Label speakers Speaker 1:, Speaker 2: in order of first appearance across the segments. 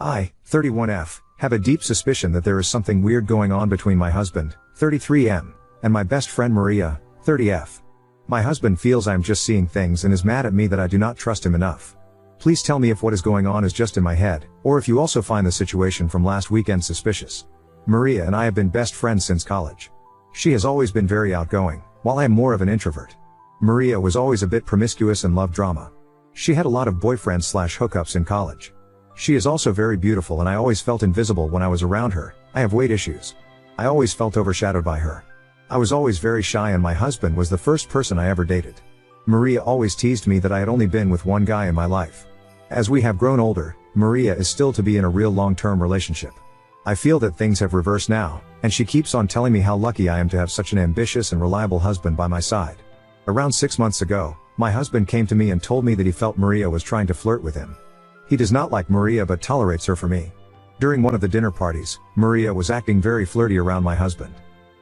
Speaker 1: I, 31F, have a deep suspicion that there is something weird going on between my husband, 33M, and my best friend Maria, 30F. My husband feels I am just seeing things and is mad at me that I do not trust him enough. Please tell me if what is going on is just in my head, or if you also find the situation from last weekend suspicious. Maria and I have been best friends since college. She has always been very outgoing, while I am more of an introvert. Maria was always a bit promiscuous and loved drama. She had a lot of boyfriends/hookups in college. She is also very beautiful and I always felt invisible when I was around her. I have weight issues. I always felt overshadowed by her. I was always very shy and my husband was the first person I ever dated. Maria always teased me that I had only been with one guy in my life. As we have grown older, Maria is still to be in a real long-term relationship. I feel that things have reversed now, and she keeps on telling me how lucky I am to have such an ambitious and reliable husband by my side. Around 6 months ago, my husband came to me and told me that he felt Maria was trying to flirt with him. He does not like Maria but tolerates her for me. During one of the dinner parties, Maria was acting very flirty around my husband.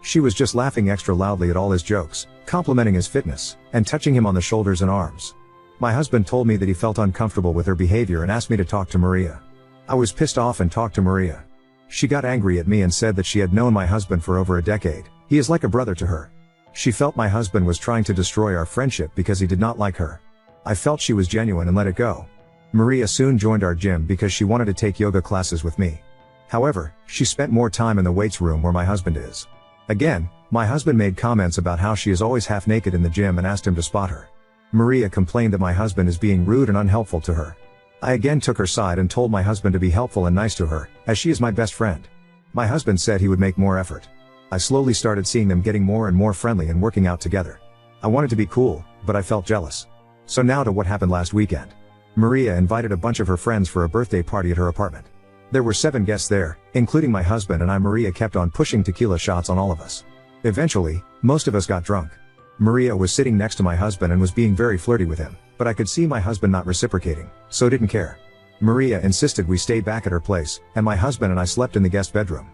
Speaker 1: She was just laughing extra loudly at all his jokes, complimenting his fitness, and touching him on the shoulders and arms. My husband told me that he felt uncomfortable with her behavior and asked me to talk to Maria. I was pissed off and talked to Maria. She got angry at me and said that she had known my husband for over a decade. He is like a brother to her. She felt my husband was trying to destroy our friendship because he did not like her. I felt she was genuine and let it go. Maria soon joined our gym because she wanted to take yoga classes with me. However, she spent more time in the weights room where my husband is. Again, my husband made comments about how she is always half naked in the gym and asked him to spot her. Maria complained that my husband is being rude and unhelpful to her. I again took her side and told my husband to be helpful and nice to her, as she is my best friend. My husband said he would make more effort. I slowly started seeing them getting more and more friendly and working out together. I wanted to be cool, but I felt jealous. So now to what happened last weekend. Maria invited a bunch of her friends for a birthday party at her apartment. There were 7 guests there, including my husband and I. Maria kept on pushing tequila shots on all of us. Eventually, most of us got drunk. Maria was sitting next to my husband and was being very flirty with him, but I could see my husband not reciprocating, so didn't care. Maria insisted we stay back at her place, and my husband and I slept in the guest bedroom.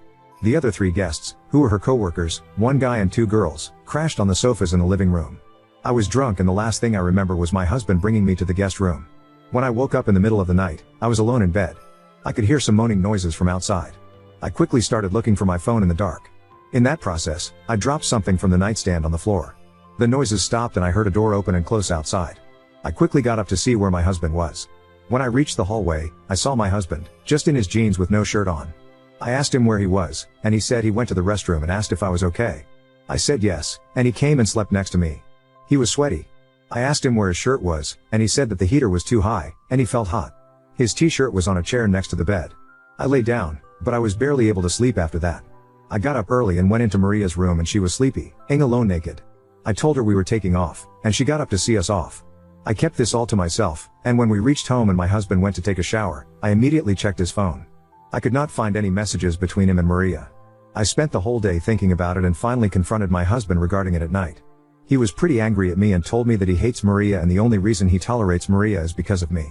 Speaker 1: The other 3 guests, who were her co-workers, 1 guy and 2 girls, crashed on the sofas in the living room. I was drunk and the last thing I remember was my husband bringing me to the guest room. When I woke up in the middle of the night, I was alone in bed. I could hear some moaning noises from outside. I quickly started looking for my phone in the dark. In that process, I dropped something from the nightstand on the floor. The noises stopped and I heard a door open and close outside. I quickly got up to see where my husband was. When I reached the hallway, I saw my husband, just in his jeans with no shirt on. I asked him where he was, and he said he went to the restroom and asked if I was okay. I said yes, and he came and slept next to me. He was sweaty. I asked him where his shirt was, and he said that the heater was too high, and he felt hot. His t-shirt was on a chair next to the bed. I lay down, but I was barely able to sleep after that. I got up early and went into Maria's room and she was sleeping alone naked. I told her we were taking off, and she got up to see us off. I kept this all to myself, and when we reached home and my husband went to take a shower, I immediately checked his phone. I could not find any messages between him and Maria. I spent the whole day thinking about it and finally confronted my husband regarding it at night. He was pretty angry at me and told me that he hates Maria and the only reason he tolerates Maria is because of me.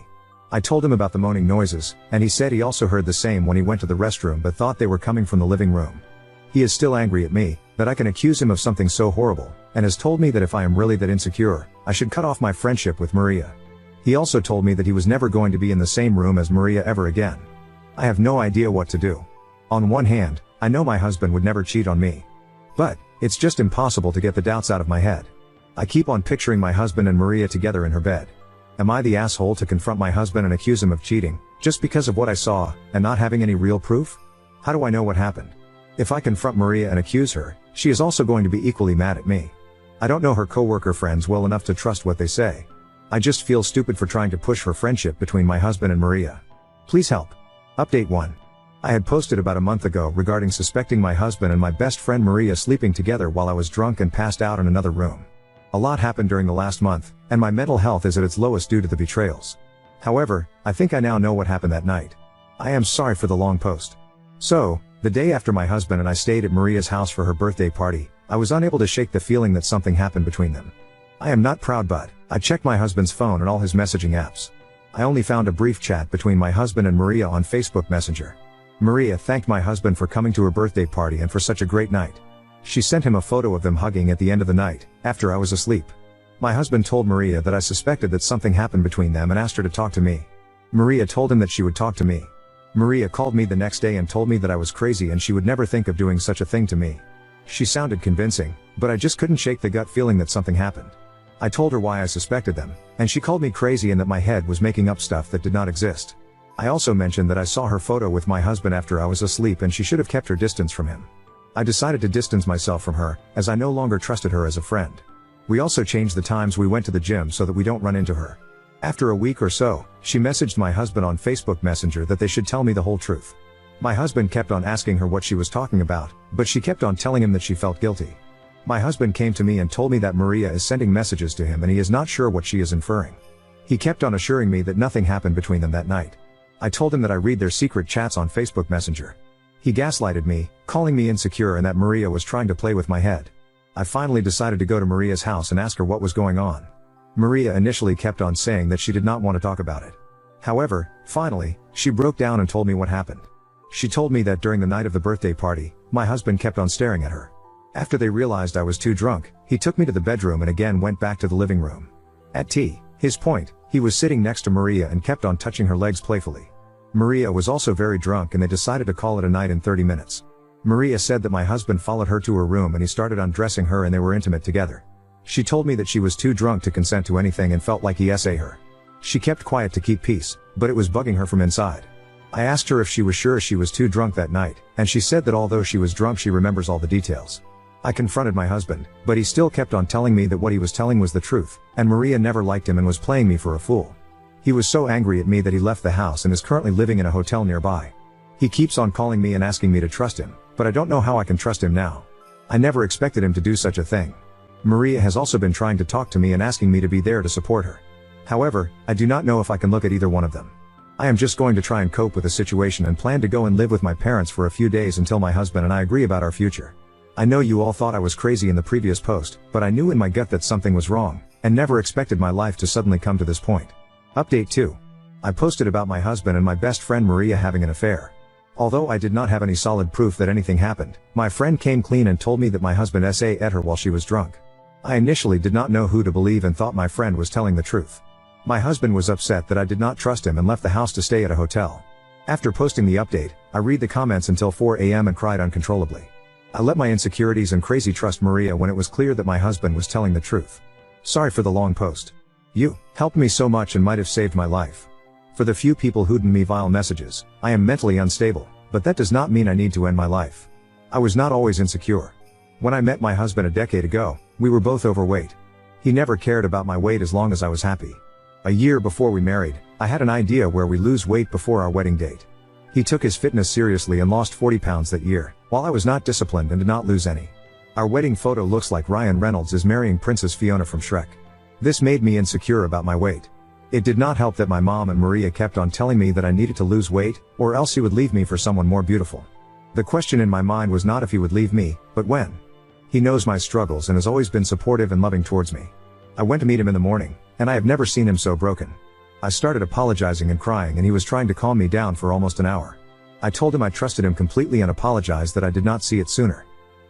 Speaker 1: I told him about the moaning noises, and he said he also heard the same when he went to the restroom but thought they were coming from the living room. He is still angry at me, that I can accuse him of something so horrible, and has told me that if I am really that insecure, I should cut off my friendship with Maria. He also told me that he was never going to be in the same room as Maria ever again. I have no idea what to do. On one hand, I know my husband would never cheat on me. But, it's just impossible to get the doubts out of my head. I keep on picturing my husband and Maria together in her bed. Am I the asshole to confront my husband and accuse him of cheating, just because of what I saw, and not having any real proof? How do I know what happened? If I confront Maria and accuse her, she is also going to be equally mad at me. I don't know her co-worker friends well enough to trust what they say. I just feel stupid for trying to push for friendship between my husband and Maria. Please help. Update 1. I had posted about a month ago regarding suspecting my husband and my best friend Maria sleeping together while I was drunk and passed out in another room. A lot happened during the last month, and my mental health is at its lowest due to the betrayals. However, I think I now know what happened that night. I am sorry for the long post. So, the day after my husband and I stayed at Maria's house for her birthday party, I was unable to shake the feeling that something happened between them. I am not proud but, I checked my husband's phone and all his messaging apps. I only found a brief chat between my husband and Maria on Facebook Messenger. Maria thanked my husband for coming to her birthday party and for such a great night. She sent him a photo of them hugging at the end of the night, after I was asleep. My husband told Maria that I suspected that something happened between them and asked her to talk to me. Maria told him that she would talk to me. Maria called me the next day and told me that I was crazy and she would never think of doing such a thing to me. She sounded convincing, but I just couldn't shake the gut feeling that something happened. I told her why I suspected them, and she called me crazy and that my head was making up stuff that did not exist. I also mentioned that I saw her photo with my husband after I was asleep and she should have kept her distance from him. I decided to distance myself from her, as I no longer trusted her as a friend. We also changed the times we went to the gym so that we don't run into her. After a week or so, she messaged my husband on Facebook Messenger that they should tell me the whole truth. My husband kept on asking her what she was talking about, but she kept on telling him that she felt guilty. My husband came to me and told me that Maria is sending messages to him and he is not sure what she is inferring. He kept on assuring me that nothing happened between them that night. I told him that I read their secret chats on Facebook Messenger. He gaslighted me, calling me insecure and that Maria was trying to play with my head. I finally decided to go to Maria's house and ask her what was going on. Maria initially kept on saying that she did not want to talk about it. However, finally, she broke down and told me what happened. She told me that during the night of the birthday party, my husband kept on staring at her. After they realized I was too drunk, he took me to the bedroom and again went back to the living room. At his point, he was sitting next to Maria and kept on touching her legs playfully. Maria was also very drunk and they decided to call it a night in 30 minutes. Maria said that my husband followed her to her room and he started undressing her and they were intimate together. She told me that she was too drunk to consent to anything and felt like he SA her. She kept quiet to keep peace, but it was bugging her from inside. I asked her if she was sure she was too drunk that night, and she said that although she was drunk she remembers all the details. I confronted my husband, but he still kept on telling me that what he was telling was the truth, and Maria never liked him and was playing me for a fool. He was so angry at me that he left the house and is currently living in a hotel nearby. He keeps on calling me and asking me to trust him, but I don't know how I can trust him now. I never expected him to do such a thing. Maria has also been trying to talk to me and asking me to be there to support her. However, I do not know if I can look at either one of them. I am just going to try and cope with the situation and plan to go and live with my parents for a few days until my husband and I agree about our future. I know you all thought I was crazy in the previous post, but I knew in my gut that something was wrong, and never expected my life to suddenly come to this point. Update 2. I posted about my husband and my best friend Maria having an affair. Although I did not have any solid proof that anything happened, my friend came clean and told me that my husband ate her while she was drunk. I initially did not know who to believe and thought my friend was telling the truth. My husband was upset that I did not trust him and left the house to stay at a hotel. After posting the update, I read the comments until 4 a.m. and cried uncontrollably. I let my insecurities and crazy trust Maria when it was clear that my husband was telling the truth. Sorry for the long post. You helped me so much and might have saved my life. For the few people who send me vile messages, I am mentally unstable, but that does not mean I need to end my life. I was not always insecure. When I met my husband a decade ago, we were both overweight. He never cared about my weight as long as I was happy. A year before we married, I had an idea where we lose weight before our wedding date. He took his fitness seriously and lost 40 pounds that year, while I was not disciplined and did not lose any. Our wedding photo looks like Ryan Reynolds is marrying Princess Fiona from Shrek. This made me insecure about my weight. It did not help that my mom and Maria kept on telling me that I needed to lose weight, or else he would leave me for someone more beautiful. The question in my mind was not if he would leave me, but when. He knows my struggles and has always been supportive and loving towards me. I went to meet him in the morning, and I have never seen him so broken. I started apologizing and crying and he was trying to calm me down for almost an hour. I told him I trusted him completely and apologized that I did not see it sooner.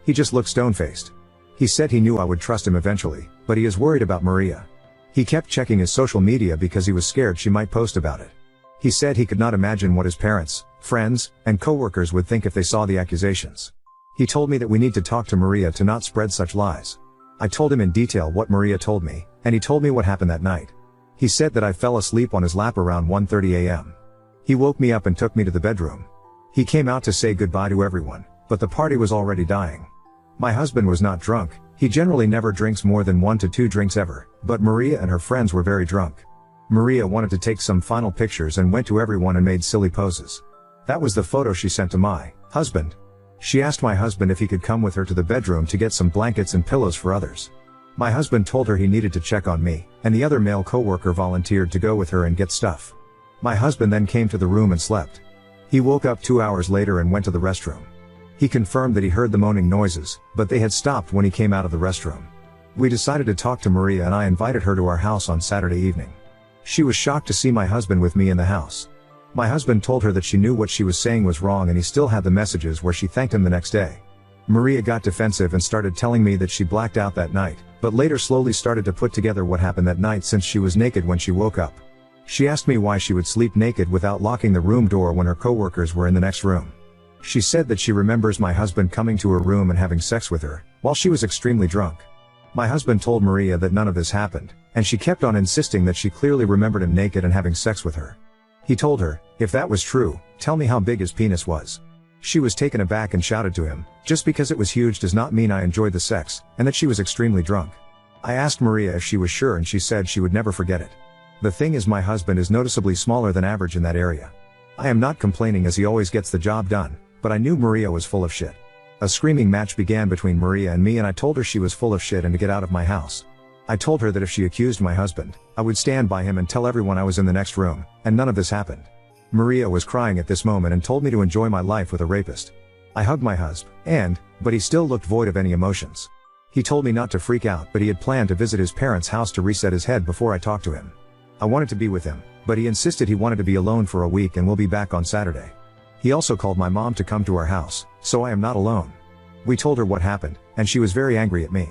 Speaker 1: He just looked stone-faced. He said he knew I would trust him eventually, but he is worried about Maria. He kept checking his social media because he was scared she might post about it. He said he could not imagine what his parents, friends, and coworkers would think if they saw the accusations. He told me that we need to talk to Maria to not spread such lies. I told him in detail what Maria told me, and he told me what happened that night. He said that I fell asleep on his lap around 1:30 a.m. He woke me up and took me to the bedroom. He came out to say goodbye to everyone, but the party was already dying. My husband was not drunk, he generally never drinks more than 1 to 2 drinks ever, but Maria and her friends were very drunk. Maria wanted to take some final pictures and went to everyone and made silly poses. That was the photo she sent to my husband. She asked my husband if he could come with her to the bedroom to get some blankets and pillows for others. My husband told her he needed to check on me, and the other male coworker volunteered to go with her and get stuff. My husband then came to the room and slept. He woke up 2 hours later and went to the restroom. He confirmed that he heard the moaning noises, but they had stopped when he came out of the restroom. We decided to talk to Maria and I invited her to our house on Saturday evening. She was shocked to see my husband with me in the house. My husband told her that she knew what she was saying was wrong and he still had the messages where she thanked him the next day. Maria got defensive and started telling me that she blacked out that night, but later slowly started to put together what happened that night since she was naked when she woke up. She asked me why she would sleep naked without locking the room door when her coworkers were in the next room. She said that she remembers my husband coming to her room and having sex with her, while she was extremely drunk. My husband told Maria that none of this happened, and she kept on insisting that she clearly remembered him naked and having sex with her. He told her, if that was true, tell me how big his penis was. She was taken aback and shouted to him, just because it was huge does not mean I enjoyed the sex, and that she was extremely drunk. I asked Maria if she was sure and she said she would never forget it. The thing is, my husband is noticeably smaller than average in that area. I am not complaining as he always gets the job done, but I knew Maria was full of shit. A screaming match began between Maria and me, and I told her she was full of shit and to get out of my house. I told her that if she accused my husband, I would stand by him and tell everyone I was in the next room, and none of this happened. Maria was crying at this moment and told me to enjoy my life with a rapist. I hugged my husband, but he still looked void of any emotions. He told me not to freak out, but he had planned to visit his parents' house to reset his head before I talked to him. I wanted to be with him, but he insisted he wanted to be alone for a week and will be back on Saturday. He also called my mom to come to our house, so I am not alone. We told her what happened, and she was very angry at me.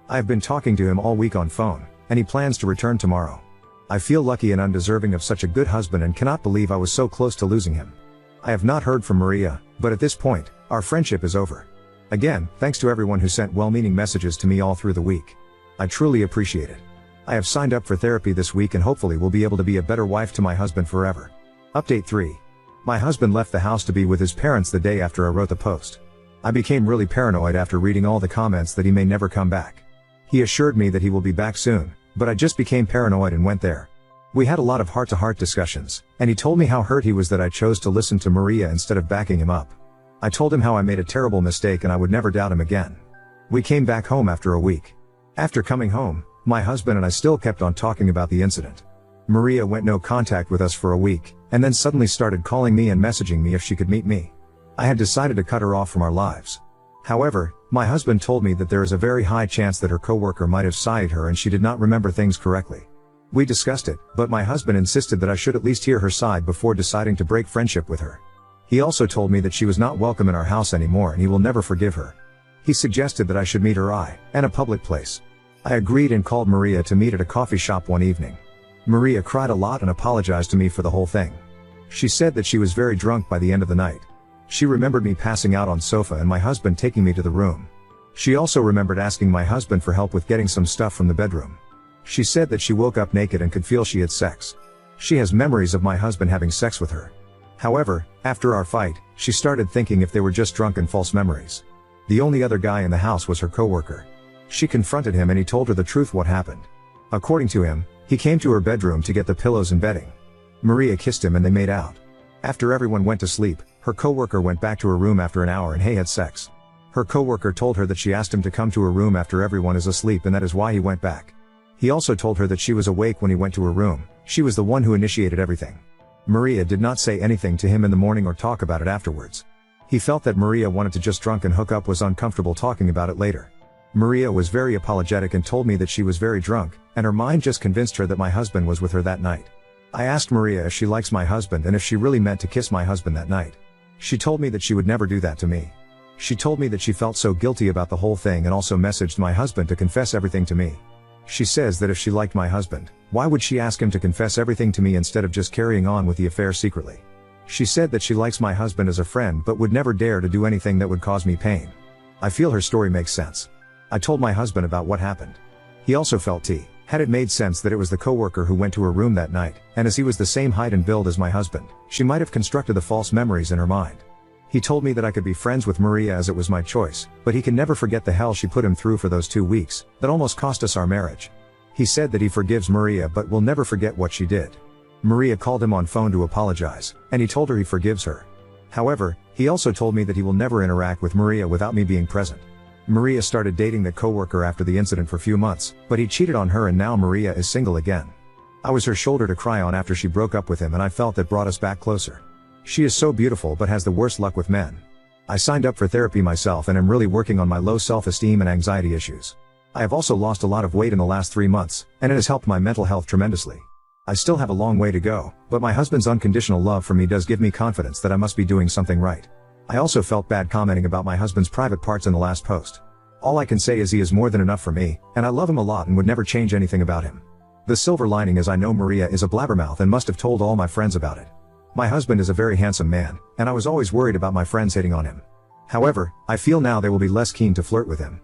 Speaker 1: I have been talking to him all week on phone, and he plans to return tomorrow. I feel lucky and undeserving of such a good husband and cannot believe I was so close to losing him. I have not heard from Maria, but at this point, our friendship is over. Again, thanks to everyone who sent well-meaning messages to me all through the week. I truly appreciate it. I have signed up for therapy this week and hopefully will be able to be a better wife to my husband forever. Update 3. My husband left the house to be with his parents the day after I wrote the post. I became really paranoid after reading all the comments that he may never come back. He assured me that he will be back soon, but I just became paranoid and went there. We had a lot of heart-to-heart discussions, and he told me how hurt he was that I chose to listen to Maria instead of backing him up. I told him how I made a terrible mistake and I would never doubt him again. We came back home after a week. After coming home, my husband and I still kept on talking about the incident. Maria went no contact with us for a week, and then suddenly started calling me and messaging me if she could meet me. I had decided to cut her off from our lives. However, my husband told me that there is a very high chance that her coworker might have sighted her and she did not remember things correctly. We discussed it, but my husband insisted that I should at least hear her side before deciding to break friendship with her. He also told me that she was not welcome in our house anymore and he will never forgive her. He suggested that I should meet her in a public place. I agreed and called Maria to meet at a coffee shop one evening. Maria cried a lot and apologized to me for the whole thing. She said that she was very drunk by the end of the night. She remembered me passing out on sofa and my husband taking me to the room. She also remembered asking my husband for help with getting some stuff from the bedroom. She said that she woke up naked and could feel she had sex. She has memories of my husband having sex with her. However, after our fight, she started thinking if they were just drunk and false memories. The only other guy in the house was her coworker. She confronted him and he told her the truth what happened. According to him, he came to her bedroom to get the pillows and bedding. Maria kissed him and they made out. After everyone went to sleep, her coworker went back to her room after an hour and had sex. Her coworker told her that she asked him to come to her room after everyone is asleep and that is why he went back. He also told her that she was awake when he went to her room. She was the one who initiated everything. Maria did not say anything to him in the morning or talk about it afterwards. He felt that Maria wanted to just drunk and hook up, was uncomfortable talking about it later. Maria was very apologetic and told me that she was very drunk, and her mind just convinced her that my husband was with her that night. I asked Maria if she likes my husband and if she really meant to kiss my husband that night. She told me that she would never do that to me. She told me that she felt so guilty about the whole thing and also messaged my husband to confess everything to me. She says that if she liked my husband, why would she ask him to confess everything to me instead of just carrying on with the affair secretly? She said that she likes my husband as a friend but would never dare to do anything that would cause me pain. I feel her story makes sense. I told my husband about what happened. He also felt had it made sense that it was the coworker who went to her room that night, and as he was the same height and build as my husband, she might have constructed the false memories in her mind. He told me that I could be friends with Maria as it was my choice, but he can never forget the hell she put him through for those 2 weeks, that almost cost us our marriage. He said that he forgives Maria but will never forget what she did. Maria called him on phone to apologize, and he told her he forgives her. However, he also told me that he will never interact with Maria without me being present. Maria started dating the coworker after the incident for a few months, but he cheated on her and now Maria is single again. I was her shoulder to cry on after she broke up with him and I felt that brought us back closer. She is so beautiful but has the worst luck with men. I signed up for therapy myself and am really working on my low self-esteem and anxiety issues. I have also lost a lot of weight in the last 3 months, and it has helped my mental health tremendously. I still have a long way to go, but my husband's unconditional love for me does give me confidence that I must be doing something right. I also felt bad commenting about my husband's private parts in the last post. All I can say is he is more than enough for me, and I love him a lot and would never change anything about him. The silver lining is I know Maria is a blabbermouth and must have told all my friends about it. My husband is a very handsome man, and I was always worried about my friends hating on him. However, I feel now they will be less keen to flirt with him.